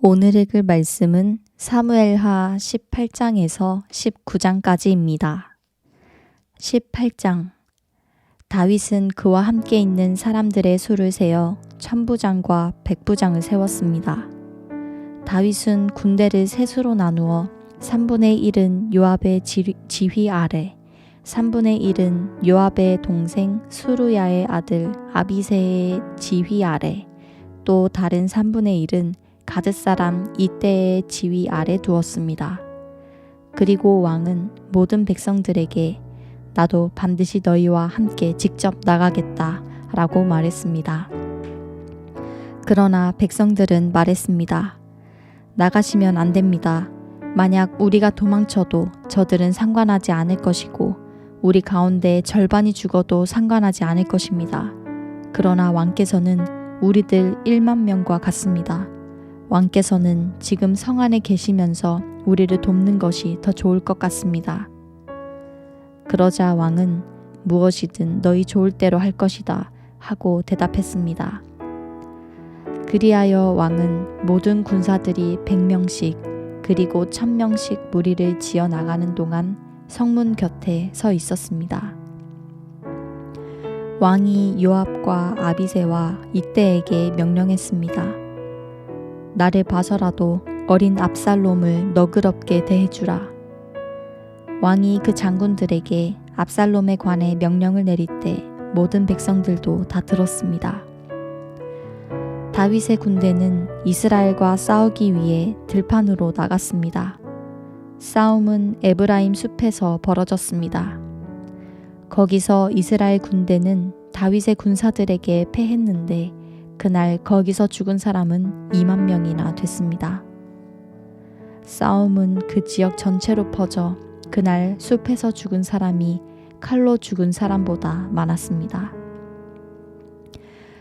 오늘 읽을 말씀은 사무엘하 18장에서 19장까지입니다. 18장. 다윗은 그와 함께 있는 사람들의 수를 세어 천부장과 백부장을 세웠습니다. 다윗은 군대를 셋으로 나누어 3분의 1은 요압의 지휘 아래, 3분의 1은 요압의 동생 수루야의 아들 아비새의 지휘 아래, 또 다른 3분의 1은 가드 사람 이때의 지휘 아래 두었습니다. 그리고 왕은 모든 백성들에게 나도 반드시 너희와 함께 직접 나가겠다 라고 말했습니다. 그러나 백성들은 말했습니다. 나가시면 안 됩니다. 만약 우리가 도망쳐도 저들은 상관하지 않을 것이고 우리 가운데 절반이 죽어도 상관하지 않을 것입니다. 그러나 왕께서는 우리들 1만 명과 같습니다. 왕께서는 지금 성 안에 계시면서 우리를 돕는 것이 더 좋을 것 같습니다. 그러자 왕은 무엇이든 너희 좋을 대로 할 것이다 하고 대답했습니다. 그리하여 왕은 모든 군사들이 100명씩 그리고 1000명씩 무리를 지어 나가는 동안 성문 곁에 서 있었습니다. 왕이 요압과 아비새와 이때에게 명령했습니다. 나를 봐서라도 어린 압살롬을 너그럽게 대해주라. 왕이 그 장군들에게 압살롬에 관해 명령을 내릴 때 모든 백성들도 다 들었습니다. 다윗의 군대는 이스라엘과 싸우기 위해 들판으로 나갔습니다. 싸움은 에브라임 숲에서 벌어졌습니다. 거기서 이스라엘 군대는 다윗의 군사들에게 패했는데 그날 거기서 죽은 사람은 2만 명이나 됐습니다. 싸움은 그 지역 전체로 퍼져 그날 숲에서 죽은 사람이 칼로 죽은 사람보다 많았습니다.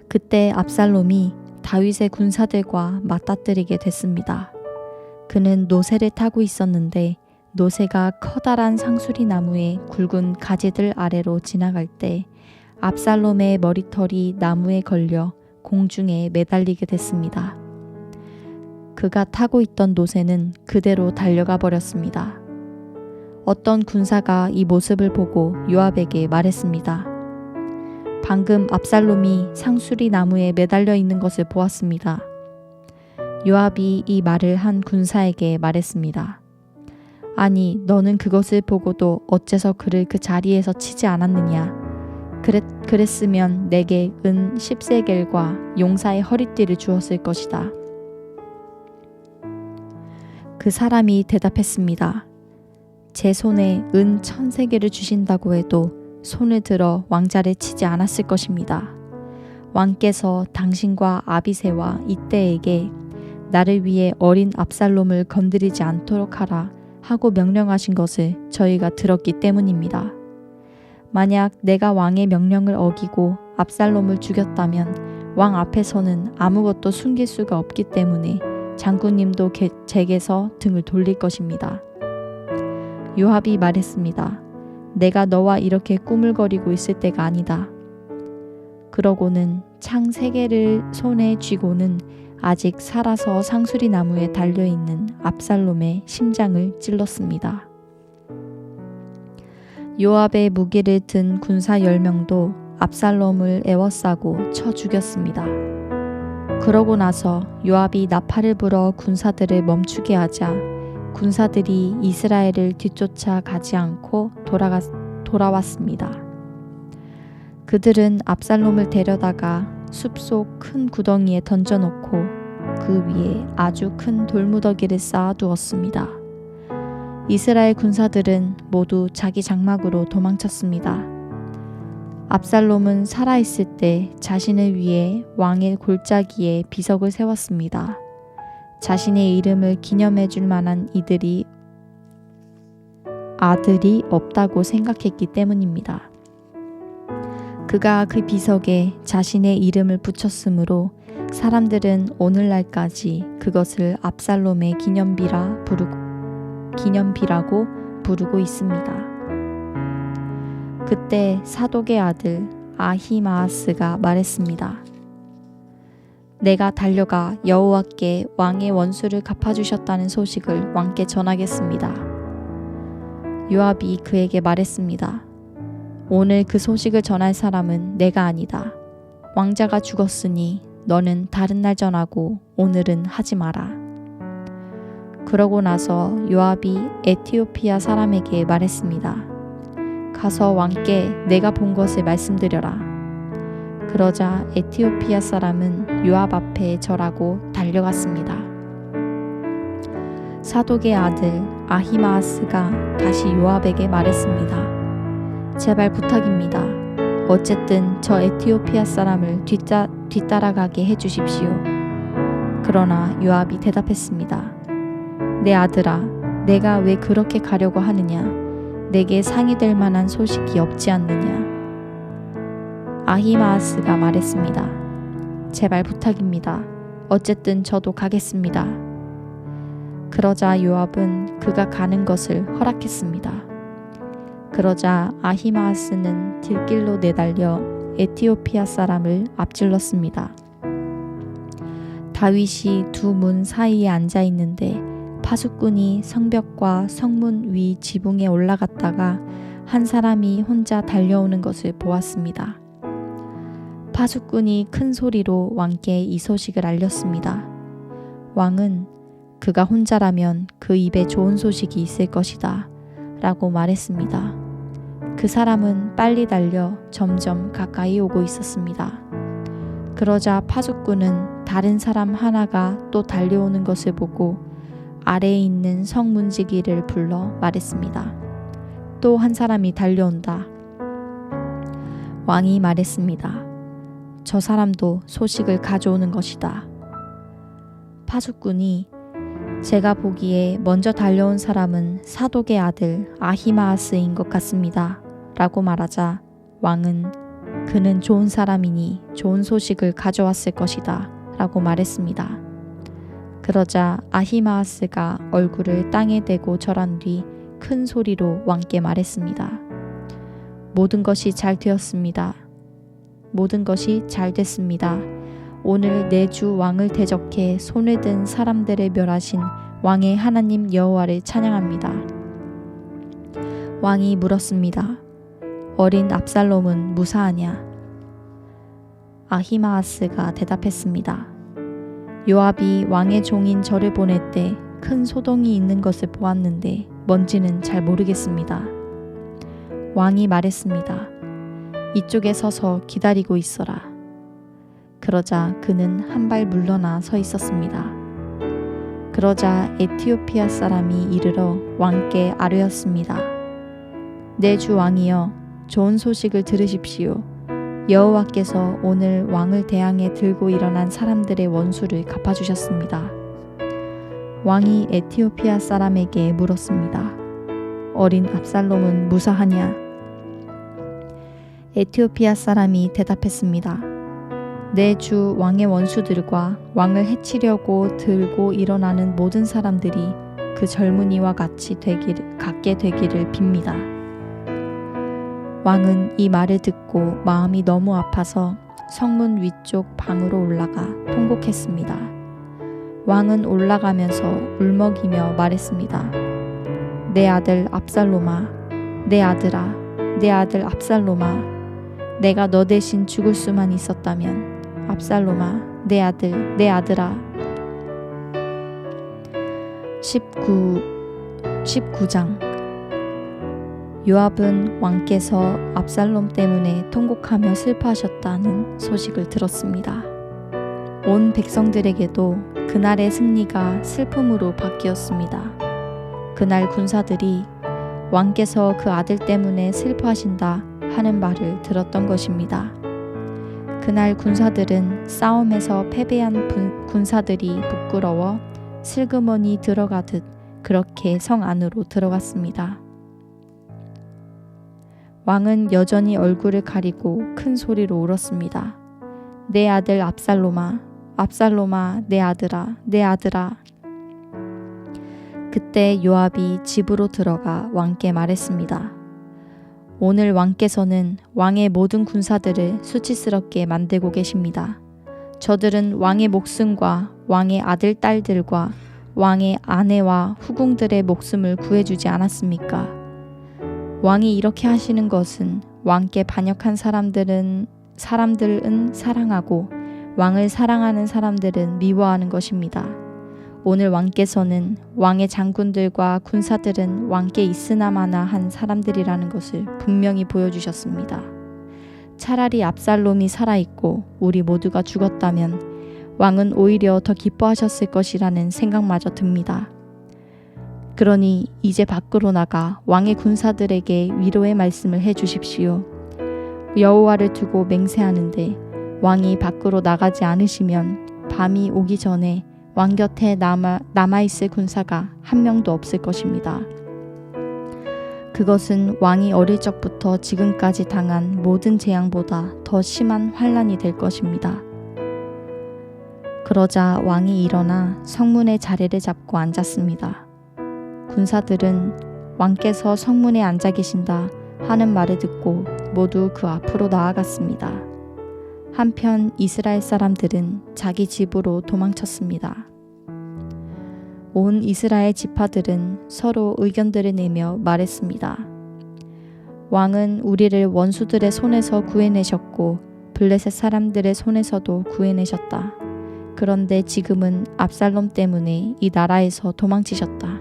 그때 압살롬이 다윗의 군사들과 맞닥뜨리게 됐습니다. 그는 노새를 타고 있었는데 노새가 커다란 상수리 나무의 굵은 가지들 아래로 지나갈 때 압살롬의 머리털이 나무에 걸려 공중에 매달리게 됐습니다. 그가 타고 있던 노새는 그대로 달려가 버렸습니다. 어떤 군사가 이 모습을 보고 요압에게 말했습니다. 방금 압살롬이 상수리 나무에 매달려 있는 것을 보았습니다. 요압이 이 말을 한 군사에게 말했습니다. 아니, 너는 그것을 보고도 어째서 그를 그 자리에서 치지 않았느냐? 그랬으면 내게 은 10세겔과 용사의 허리띠를 주었을 것이다. 그 사람이 대답했습니다. 제 손에 은 1000세겔을 주신다고 해도 손을 들어 왕자를 치지 않았을 것입니다. 왕께서 당신과 아비새와 이때에게 나를 위해 어린 압살롬을 건드리지 않도록 하라 하고 명령하신 것을 저희가 들었기 때문입니다. 만약 내가 왕의 명령을 어기고 압살롬을 죽였다면 왕 앞에서는 아무것도 숨길 수가 없기 때문에 장군님도 제게서 등을 돌릴 것입니다. 요압이 말했습니다. 내가 너와 이렇게 꾸물거리고 있을 때가 아니다. 그러고는 창 3개를 손에 쥐고는 아직 살아서 상수리 나무에 달려있는 압살롬의 심장을 찔렀습니다. 요압의 무기를 든 군사 10명도 압살롬을 에워싸고 쳐 죽였습니다. 그러고 나서 요압이 나팔을 불어 군사들을 멈추게 하자 군사들이 이스라엘을 뒤쫓아 가지 않고 돌아왔습니다. 그들은 압살롬을 데려다가 숲속 큰 구덩이에 던져놓고 그 위에 아주 큰 돌무더기를 쌓아두었습니다. 이스라엘 군사들은 모두 자기 장막으로 도망쳤습니다. 압살롬은 살아있을 때 자신을 위해 왕의 골짜기에 비석을 세웠습니다. 자신의 이름을 기념해 줄 만한 아들이 없다고 생각했기 때문입니다. 그가 그 비석에 자신의 이름을 붙였으므로 사람들은 오늘날까지 그것을 압살롬의 기념비라고 부르고 있습니다. 그때 사독의 아들 아히마아스가 말했습니다. 내가 달려가 여호와께 왕의 원수를 갚아주셨다는 소식을 왕께 전하겠습니다. 요압이 그에게 말했습니다. 오늘 그 소식을 전할 사람은 내가 아니다. 왕자가 죽었으니 너는 다른 날 전하고 오늘은 하지 마라. 그러고 나서 요압이 에티오피아 사람에게 말했습니다. 가서 왕께 내가 본 것을 말씀드려라. 그러자 에티오피아 사람은 요압 앞에 절하고 달려갔습니다. 사독의 아들 아히마아스가 다시 요압에게 말했습니다. 제발 부탁입니다. 어쨌든 저 에티오피아 사람을 뒤따라가게 해주십시오. 그러나 요압이 대답했습니다. 내 아들아, 내가 왜 그렇게 가려고 하느냐? 내게 상이 될 만한 소식이 없지 않느냐? 아히마아스가 말했습니다. 제발 부탁입니다. 어쨌든 저도 가겠습니다. 그러자 요압은 그가 가는 것을 허락했습니다. 그러자 아히마아스는 들길로 내달려 에티오피아 사람을 앞질렀습니다. 다윗이 두 문 사이에 앉아 있는데 파수꾼이 성벽과 성문 위 지붕에 올라갔다가 한 사람이 혼자 달려오는 것을 보았습니다. 파수꾼이 큰 소리로 왕께 이 소식을 알렸습니다. 왕은 그가 혼자라면 그 입에 좋은 소식이 있을 것이다 라고 말했습니다. 그 사람은 빨리 달려 점점 가까이 오고 있었습니다. 그러자 파수꾼은 다른 사람 하나가 또 달려오는 것을 보고 아래에 있는 성문지기를 불러 말했습니다. 또 한 사람이 달려온다. 왕이 말했습니다. 저 사람도 소식을 가져오는 것이다. 파수꾼이 제가 보기에 먼저 달려온 사람은 사독의 아들 아히마아스인 것 같습니다. 라고 말하자 왕은 그는 좋은 사람이니 좋은 소식을 가져왔을 것이다. 라고 말했습니다. 그러자 아히마아스가 얼굴을 땅에 대고 절한 뒤 큰 소리로 왕께 말했습니다. 모든 것이 잘 되었습니다. 모든 것이 잘 됐습니다. 오늘 내 주 왕을 대적해 손에 든 사람들을 멸하신 왕의 하나님 여호와를 찬양합니다. 왕이 물었습니다. 어린 압살롬은 무사하냐? 아히마아스가 대답했습니다. 요압이 왕의 종인 저를 보낼 때 큰 소동이 있는 것을 보았는데 뭔지는 잘 모르겠습니다. 왕이 말했습니다. 이쪽에 서서 기다리고 있어라. 그러자 그는 한 발 물러나 서 있었습니다. 그러자 에티오피아 사람이 이르러 왕께 아뢰었습니다. 내 주 왕이여, 좋은 소식을 들으십시오. 여호와께서 오늘 왕을 대항해 들고 일어난 사람들의 원수를 갚아주셨습니다. 왕이 에티오피아 사람에게 물었습니다. 어린 압살롬은 무사하냐? 에티오피아 사람이 대답했습니다. 내 주 왕의 원수들과 왕을 해치려고 들고 일어나는 모든 사람들이 그 젊은이와 같게 되기를 빕니다. 왕은 이 말을 듣고 마음이 너무 아파서 성문 위쪽 방으로 올라가 통곡했습니다. 왕은 올라가면서 울먹이며 말했습니다. 내 아들 압살롬아, 내 아들아, 내 아들 압살롬아, 내가 너 대신 죽을 수만 있었다면 압살롬아, 내 아들, 내 아들아. 19장 요압은 왕께서 압살롬 때문에 통곡하며 슬퍼하셨다는 소식을 들었습니다. 온 백성들에게도 그날의 승리가 슬픔으로 바뀌었습니다. 그날 군사들이 왕께서 그 아들 때문에 슬퍼하신다 하는 말을 들었던 것입니다. 그날 군사들은 싸움에서 패배한 군사들이 부끄러워 슬그머니 들어가듯 그렇게 성 안으로 들어갔습니다. 왕은 여전히 얼굴을 가리고 큰 소리로 울었습니다. 내 아들 압살롬아, 압살롬아, 내 아들아, 내 아들아. 그때 요압이 집으로 들어가 왕께 말했습니다. 오늘 왕께서는 왕의 모든 군사들을 수치스럽게 만들고 계십니다. 저들은 왕의 목숨과 왕의 아들 딸들과 왕의 아내와 후궁들의 목숨을 구해주지 않았습니까? 왕이 이렇게 하시는 것은 왕께 반역한 사람들은 사랑하고 왕을 사랑하는 사람들은 미워하는 것입니다. 오늘 왕께서는 왕의 장군들과 군사들은 왕께 있으나마나 한 사람들이라는 것을 분명히 보여주셨습니다. 차라리 압살롬이 살아있고 우리 모두가 죽었다면 왕은 오히려 더 기뻐하셨을 것이라는 생각마저 듭니다. 그러니 이제 밖으로 나가 왕의 군사들에게 위로의 말씀을 해주십시오. 여호와를 두고 맹세하는데 왕이 밖으로 나가지 않으시면 밤이 오기 전에 왕 곁에 남아있을 군사가 한 명도 없을 것입니다. 그것은 왕이 어릴 적부터 지금까지 당한 모든 재앙보다 더 심한 환난이 될 것입니다. 그러자 왕이 일어나 성문의 자리를 잡고 앉았습니다. 군사들은 왕께서 성문에 앉아 계신다 하는 말을 듣고 모두 그 앞으로 나아갔습니다. 한편 이스라엘 사람들은 자기 집으로 도망쳤습니다. 온 이스라엘 지파들은 서로 의견들을 내며 말했습니다. 왕은 우리를 원수들의 손에서 구해내셨고 블레셋 사람들의 손에서도 구해내셨다. 그런데 지금은 압살롬 때문에 이 나라에서 도망치셨다.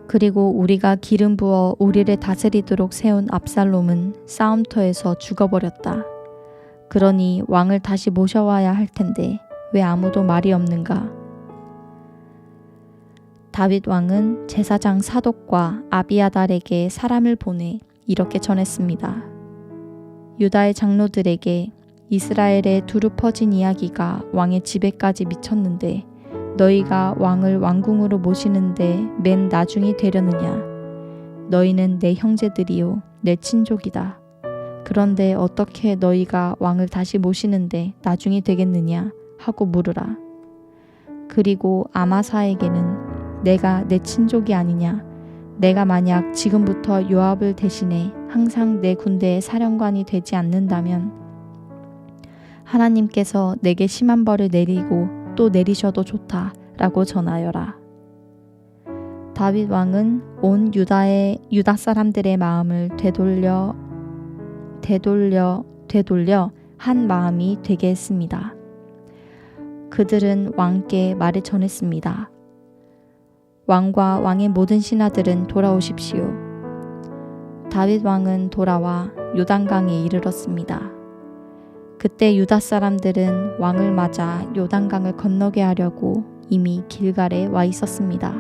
그리고 우리가 기름 부어 우리를 다스리도록 세운 압살롬은 싸움터에서 죽어버렸다. 그러니 왕을 다시 모셔와야 할 텐데 왜 아무도 말이 없는가? 다윗 왕은 제사장 사독과 아비아달에게 사람을 보내 이렇게 전했습니다. 유다의 장로들에게 이스라엘에 두루 퍼진 이야기가 왕의 집에까지 미쳤는데 너희가 왕을 왕궁으로 모시는데 맨 나중이 되려느냐? 너희는 내 형제들이요 내 친족이다. 그런데 어떻게 너희가 왕을 다시 모시는데 나중이 되겠느냐 하고 물으라. 그리고 아마사에게는 내가 내 친족이 아니냐? 내가 만약 지금부터 요압을 대신해 항상 내 군대의 사령관이 되지 않는다면 하나님께서 내게 심한 벌을 내리고 또 내리셔도 좋다라고 전하여라. 다윗 왕은 온 유다 사람들의 마음을 되돌려 한 마음이 되게 했습니다. 그들은 왕께 말을 전했습니다. 왕과 왕의 모든 신하들은 돌아오십시오. 다윗 왕은 돌아와 요단강에 이르렀습니다. 그때 유다 사람들은 왕을 맞아 요단강을 건너게 하려고 이미 길갈에 와 있었습니다.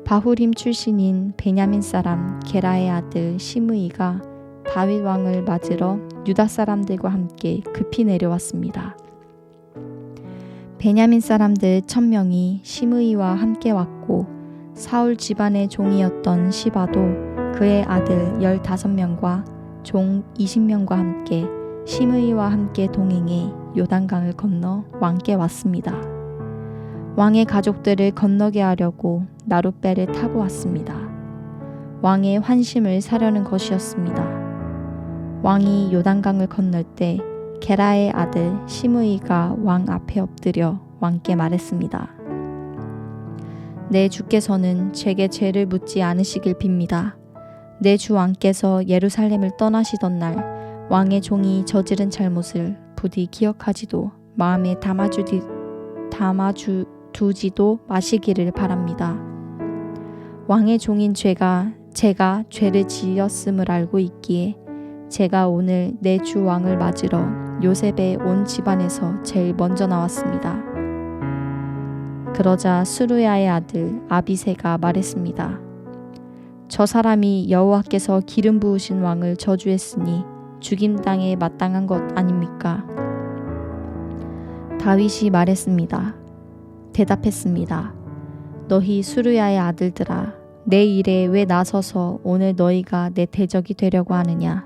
바후림 출신인 베냐민 사람 게라의 아들 시므이가 다윗 왕을 맞으러 유다 사람들과 함께 급히 내려왔습니다. 베냐민 사람들 1000명이 시므이와 함께 왔고 사울 집안의 종이었던 시바도 그의 아들 15명과 종 20명과 함께 시므이와 함께 동행해 요단강을 건너 왕께 왔습니다. 왕의 가족들을 건너게 하려고 나룻배를 타고 왔습니다. 왕의 환심을 사려는 것이었습니다. 왕이 요단강을 건널 때 게라의 아들 시므이가 왕 앞에 엎드려 왕께 말했습니다. 내 주께서는 제게 죄를 묻지 않으시길 빕니다. 내 주 왕께서 예루살렘을 떠나시던 날 왕의 저지른 잘못을 부디 기억하지도 마음에 담아두지도 마시기를 바랍니다. 왕의 종인 제가 죄를 지었음을 알고 있기에 제가 오늘 내 주 왕을 맞으러 요셉의 온 집안에서 제일 먼저 나왔습니다. 그러자 스루야의 아들 아비새가 말했습니다. 저 사람이 여호와께서 기름 부으신 왕을 저주했으니 죽임당에 마땅한 것 아닙니까? 다윗이 대답했습니다. 너희 수르야의 아들들아, 내 일에 왜 나서서 오늘 너희가 내 대적이 되려고 하느냐?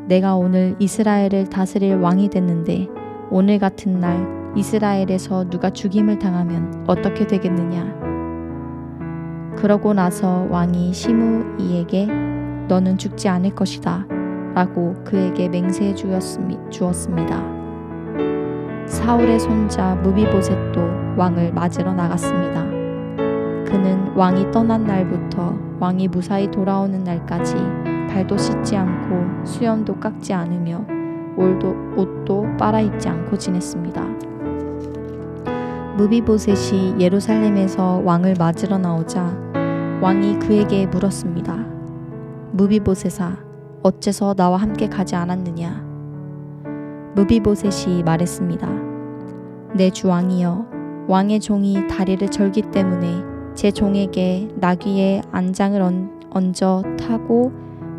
내가 오늘 이스라엘을 다스릴 왕이 됐는데 오늘 같은 날 이스라엘에서 누가 죽임을 당하면 어떻게 되겠느냐? 그러고 나서 왕이 시므이에게 너는 죽지 않을 것이다 라고 그에게 맹세해 주었습니다. 사울의 손자 무비보셋도 왕을 맞으러 나갔습니다. 그는 왕이 떠난 날부터 왕이 무사히 돌아오는 날까지 발도 씻지 않고 수염도 깎지 않으며 옷도 빨아입지 않고 지냈습니다. 무비보셋이 예루살렘에서 왕을 맞으러 나오자 왕이 그에게 물었습니다. 무비보셋아, 어째서 나와 함께 가지 않았느냐? 무비보셋이 말했습니다. 내 주 왕이여, 왕의 종이 다리를 절기 때문에 제 종에게 나귀의 안장을 얹어 타고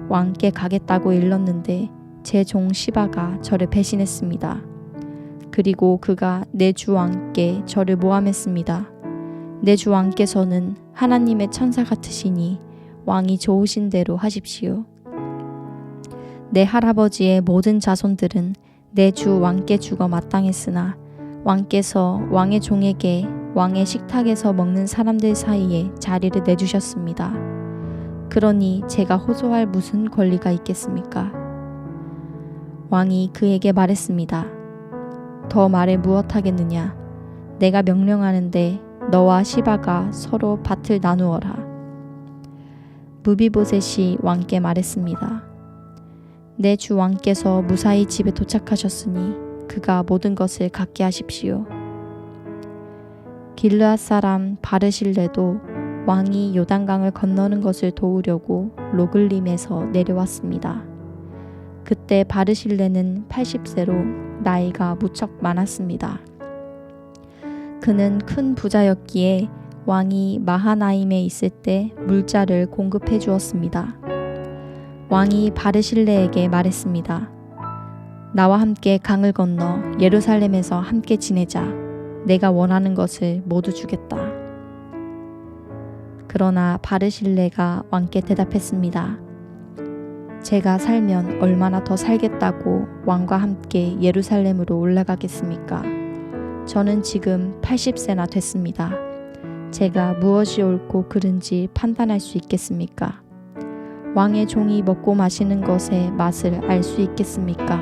왕께 가겠다고 일렀는데 제 종 시바가 저를 배신했습니다. 그리고 그가 내 주 왕께 저를 모함했습니다. 내 주 왕께서는 하나님의 천사 같으시니 왕이 좋으신 대로 하십시오. 내 할아버지의 모든 자손들은 내 주 왕께 죽어 마땅했으나 왕께서 왕의 종에게 왕의 식탁에서 먹는 사람들 사이에 자리를 내주셨습니다. 그러니 제가 호소할 무슨 권리가 있겠습니까? 왕이 그에게 말했습니다. 더 말해 무엇하겠느냐? 내가 명령하는데 너와 시바가 서로 밭을 나누어라. 무비보셋이 왕께 말했습니다. 내 주 왕께서 무사히 집에 도착하셨으니 그가 모든 것을 갖게 하십시오. 길르앗 사람 바르실레도 왕이 요단강을 건너는 것을 도우려고 로글림에서 내려왔습니다. 그때 바르실레는 80세로 나이가 무척 많았습니다. 그는 큰 부자였기에 왕이 마하나임에 있을 때 물자를 공급해 주었습니다. 왕이 바르실레에게 말했습니다. 나와 함께 강을 건너 예루살렘에서 함께 지내자. 내가 원하는 것을 모두 주겠다. 그러나 바르실레가 왕께 대답했습니다. 제가 살면 얼마나 더 살겠다고 왕과 함께 예루살렘으로 올라가겠습니까? 저는 지금 80세나 됐습니다. 제가 무엇이 옳고 그른지 판단할 수 있겠습니까? 왕의 종이 먹고 마시는 것의 맛을 알 수 있겠습니까?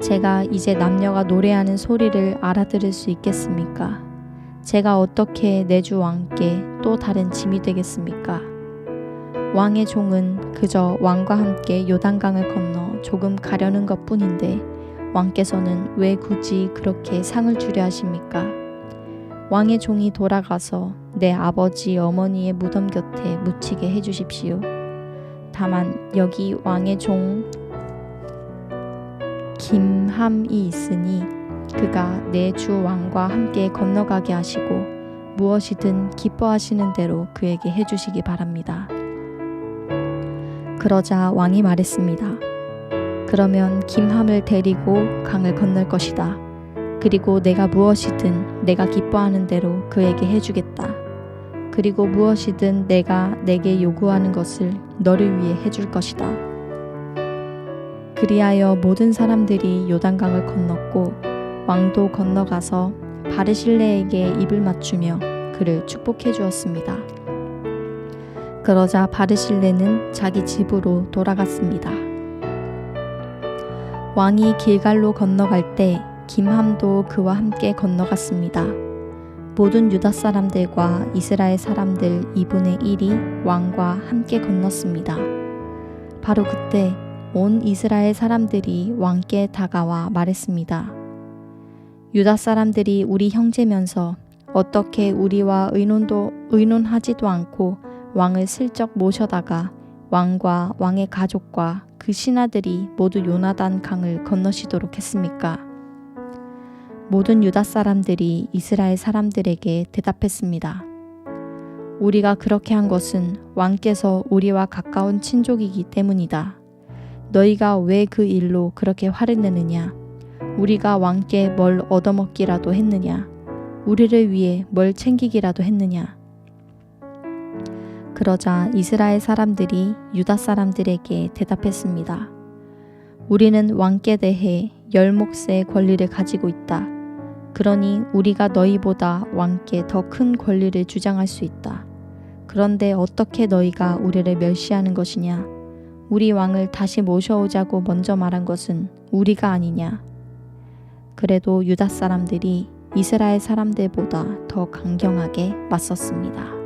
제가 이제 남녀가 노래하는 소리를 알아들을 수 있겠습니까? 제가 어떻게 내 주 왕께 또 다른 짐이 되겠습니까? 왕의 종은 그저 왕과 함께 요단강을 건너 조금 가려는 것뿐인데 왕께서는 왜 굳이 그렇게 상을 주려 하십니까? 왕의 종이 돌아가서 내 아버지 어머니의 무덤 곁에 묻히게 해주십시오. 다만 여기 왕의 종 김함이 있으니 그가 내 주 왕과 함께 건너가게 하시고 무엇이든 기뻐하시는 대로 그에게 해주시기 바랍니다. 그러자 왕이 말했습니다. 그러면 김함을 데리고 강을 건널 것이다. 그리고 내가 무엇이든 내가 기뻐하는 대로 그에게 해주겠다. 그리고 무엇이든 내가 내게 요구하는 것을 너를 위해 해줄 것이다. 그리하여 모든 사람들이 요단강을 건넜고 왕도 건너가서 바르실레에게 입을 맞추며 그를 축복해 주었습니다. 그러자 바르실레는 자기 집으로 돌아갔습니다. 왕이 길갈로 건너갈 때 김함도 그와 함께 건너갔습니다. 모든 유다 사람들과 이스라엘 사람들 2분의 1이 왕과 함께 건넜습니다. 바로 그때 온 이스라엘 사람들이 왕께 다가와 말했습니다. 유다 사람들이 우리 형제면서 어떻게 우리와 의논하지도 않고 왕을 슬쩍 모셔다가 왕과 왕의 가족과 그 신하들이 모두 요나단 강을 건너시도록 했습니까? 모든 유다 사람들이 이스라엘 사람들에게 대답했습니다. 우리가 그렇게 한 것은 왕께서 우리와 가까운 친족이기 때문이다. 너희가 왜 그 일로 그렇게 화를 내느냐? 우리가 왕께 뭘 얻어먹기라도 했느냐? 우리를 위해 뭘 챙기기라도 했느냐? 그러자 이스라엘 사람들이 유다 사람들에게 대답했습니다. 우리는 왕께 대해 10몫의 권리를 가지고 있다. 그러니 우리가 너희보다 왕께 더 큰 권리를 주장할 수 있다. 그런데 어떻게 너희가 우리를 멸시하는 것이냐? 우리 왕을 다시 모셔오자고 먼저 말한 것은 우리가 아니냐? 그래도 유다 사람들이 이스라엘 사람들보다 더 강경하게 맞섰습니다.